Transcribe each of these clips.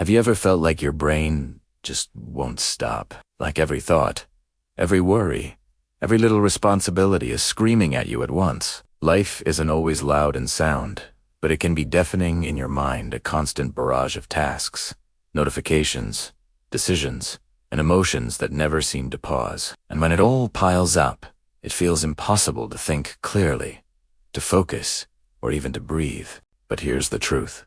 Have you ever felt like your brain just won't stop? Like every thought, every worry, every little responsibility is screaming at you at once. Life isn't always loud and sound, but it can be deafening in your mind, a constant barrage of tasks, notifications, decisions, and emotions that never seem to pause. And when it all piles up, it feels impossible to think clearly, to focus, or even to breathe. But here's the truth.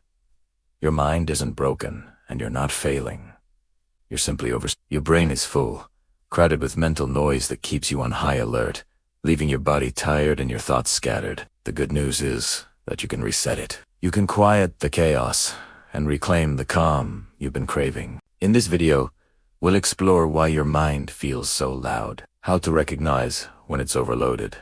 Your mind isn't broken, and you're not failing. You're simply Your brain is full, crowded with mental noise that keeps you on high alert, leaving your body tired and your thoughts scattered. The good news is that you can reset it. You can quiet the chaos and reclaim the calm you've been craving. In this video, we'll explore why your mind feels so loud, how to recognize when it's overloaded,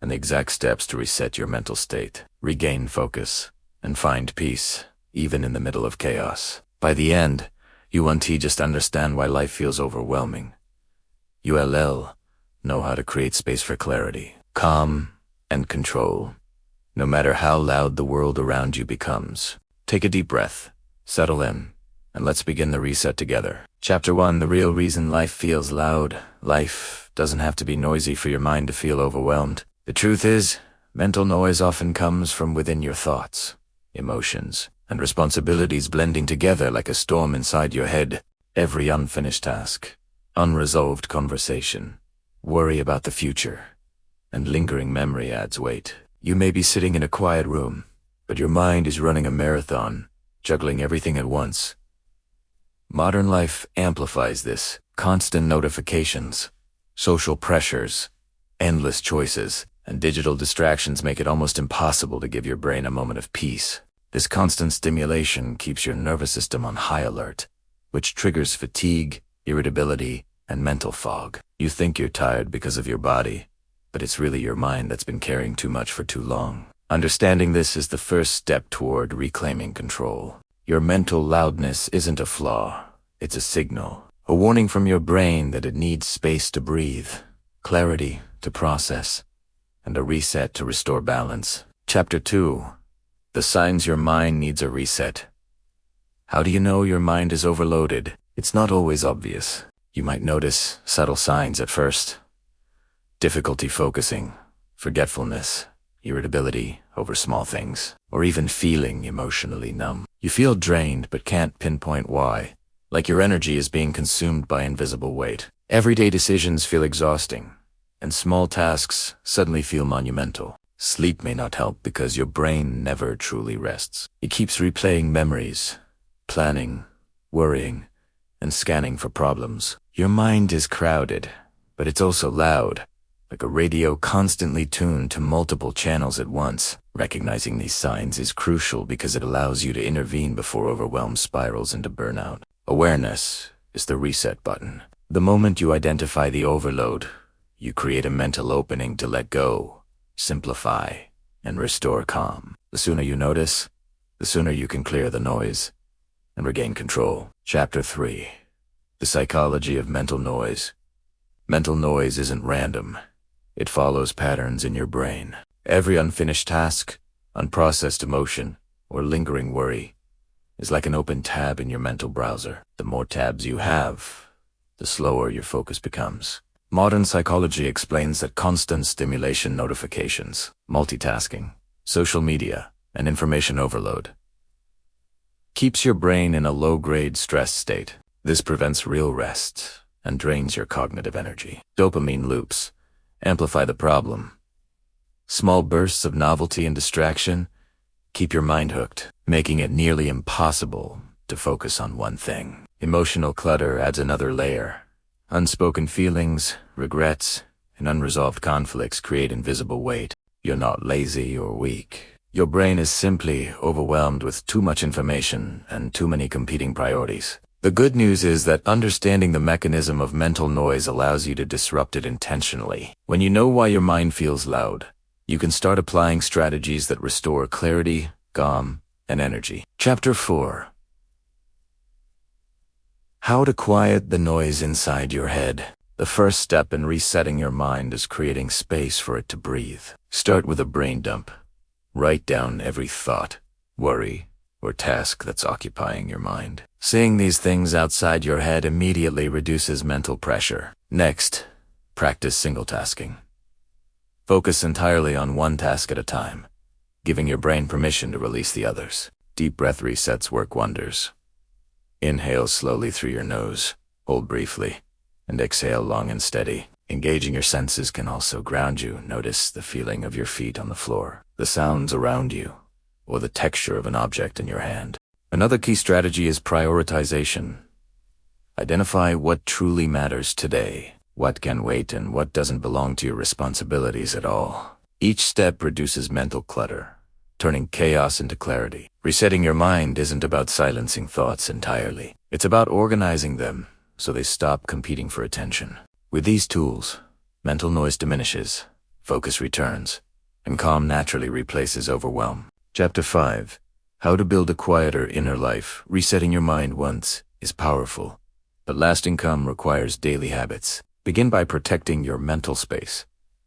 and the exact steps to reset your mental state, regain focus, and find peace, even in the middle of chaos. By the end, you won't just understand why life feels overwhelming. You'll know how to create space for clarity, calm, and control, no matter how loud the world around you becomes. Take a deep breath, settle in, and let's begin the reset together. Chapter 1, the real reason life feels loud. Life doesn't have to be noisy for your mind to feel overwhelmed. The truth is, mental noise often comes from within your thoughts, emotions, and responsibilities blending together like a storm inside your head. Every unfinished task, unresolved conversation, worry about the future, and lingering memory adds weight. You may be sitting in a quiet room, but your mind is running a marathon, juggling everything at once. Modern life amplifies this. Constant notifications, social pressures, endless choices, and digital distractions make it almost impossible to give your brain a moment of peace. This constant stimulation keeps your nervous system on high alert, which triggers fatigue, irritability, and mental fog. You think you're tired because of your body, but it's really your mind that's been carrying too much for too long. Understanding this is the first step toward reclaiming control. Your mental loudness isn't a flaw, it's a signal, a warning from your brain that it needs space to breathe, clarity to process, and a reset to restore balance. Chapter 2, the signs your mind needs a reset. How do you know your mind is overloaded? It's not always obvious. You might notice subtle signs at first. Difficulty focusing, forgetfulness, irritability over small things, or even feeling emotionally numb. You feel drained but can't pinpoint why, like your energy is being consumed by invisible weight. Everyday decisions feel exhausting, and small tasks suddenly feel monumental. Sleep may not help because your brain never truly rests. It keeps replaying memories, planning, worrying, and scanning for problems. Your mind is crowded, but it's also loud, like a radio constantly tuned to multiple channels at once. Recognizing these signs is crucial because it allows you to intervene before overwhelm spirals into burnout. Awareness is the reset button. The moment you identify the overload, you create a mental opening to let go, simplify, and restore calm. The sooner you notice, the sooner you can clear the noise and regain control. Chapter 3, the psychology of mental noise. Mental noise isn't random. It follows patterns in your brain. Every unfinished task, unprocessed emotion, or lingering worry is like an open tab in your mental browser. The more tabs you have, the slower your focus becomes. Modern psychology explains that constant stimulation, notifications, multitasking, social media, and information overload keeps your brain in a low-grade stress state. This prevents real rest and drains your cognitive energy. Dopamine loops amplify the problem. Small bursts of novelty and distraction keep your mind hooked, making it nearly impossible to focus on one thing. Emotional clutter adds another layer. Unspoken feelings, regrets, and unresolved conflicts create invisible weight. You're not lazy or weak. Your brain is simply overwhelmed with too much information and too many competing priorities. The good news is that understanding the mechanism of mental noise allows you to disrupt it intentionally. When you know why your mind feels loud, you can start applying strategies that restore clarity, calm, and energy. Chapter 4, how to quiet the noise inside your head. The first step in resetting your mind is creating space for it to breathe. Start with a brain dump. Write down every thought, worry, or task that's occupying your mind. Seeing these things outside your head immediately reduces mental pressure. Next, practice single tasking. Focus entirely on one task at a time, giving your brain permission to release the others. Deep breath resets work wonders. Inhale slowly through your nose, hold briefly, and exhale long and steady. Engaging your senses can also ground you. Notice the feeling of your feet on the floor, the sounds around you, or the texture of an object in your hand. Another key strategy is prioritization. Identify what truly matters today, what can wait, and what doesn't belong to your responsibilities at all. Each step reduces mental clutter, turning chaos into clarity. Resetting your mind isn't about silencing thoughts entirely. It's about organizing them so they stop competing for attention. With these tools, mental noise diminishes, focus returns, and calm naturally replaces overwhelm. Chapter 5. How to build a quieter inner life. Resetting your mind once is powerful, but lasting calm requires daily habits. Begin by protecting your mental space.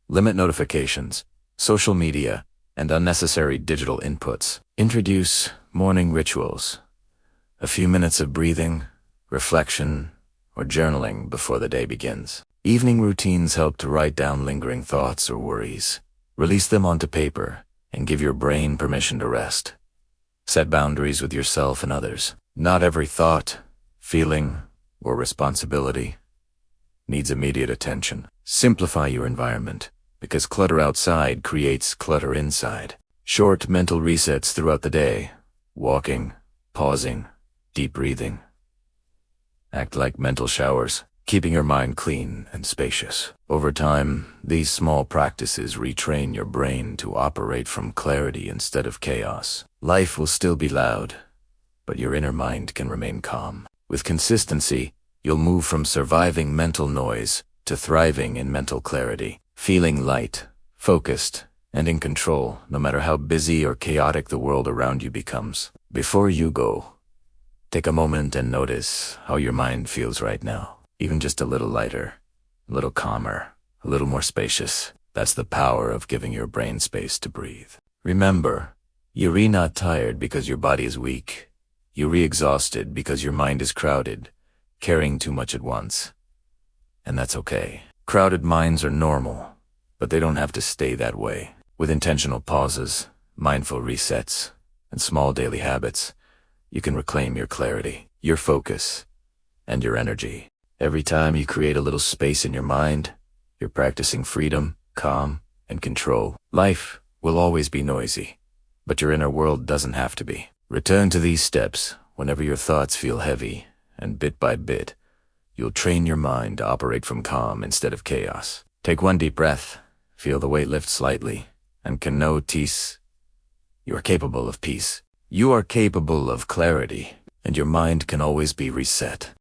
Limit notifications, social media, and unnecessary digital inputs. Introduce morning rituals. A few minutes of breathing, reflection, or journaling before the day begins. Evening routines help to write down lingering thoughts or worries. Release them onto paper and give your brain permission to rest. Set boundaries with yourself and others. Not every thought, feeling, or responsibility needs immediate attention. Simplify your environment, because clutter outside creates clutter inside. Short mental resets throughout the day. Walking, pausing, deep breathing. Act like mental showers, keeping your mind clean and spacious. Over time, these small practices retrain your brain to operate from clarity instead of chaos. Life will still be loud, but your inner mind can remain calm. With consistency, you'll move from surviving mental noise to thriving in mental clarity, feeling light, focused, and in control, no matter how busy or chaotic the world around you becomes. Before you go, take a moment and notice how your mind feels right now. Even just a little lighter, a little calmer, a little more spacious. That's the power of giving your brain space to breathe. Remember, you're not tired because your body is weak. You're exhausted because your mind is crowded, carrying too much at once. And that's okay. Crowded minds are normal, but they don't have to stay that way. With intentional pauses, mindful resets, and small daily habits, you can reclaim your clarity, your focus, and your energy. Every time you create a little space in your mind, you're practicing freedom, calm, and control. Life will always be noisy, but your inner world doesn't have to be. Return to these steps whenever your thoughts feel heavy, and bit by bit, you'll train your mind to operate from calm instead of chaos. Take one deep breath, feel the weight lift slightly, and notice you are capable of peace. You are capable of clarity, and your mind can always be reset.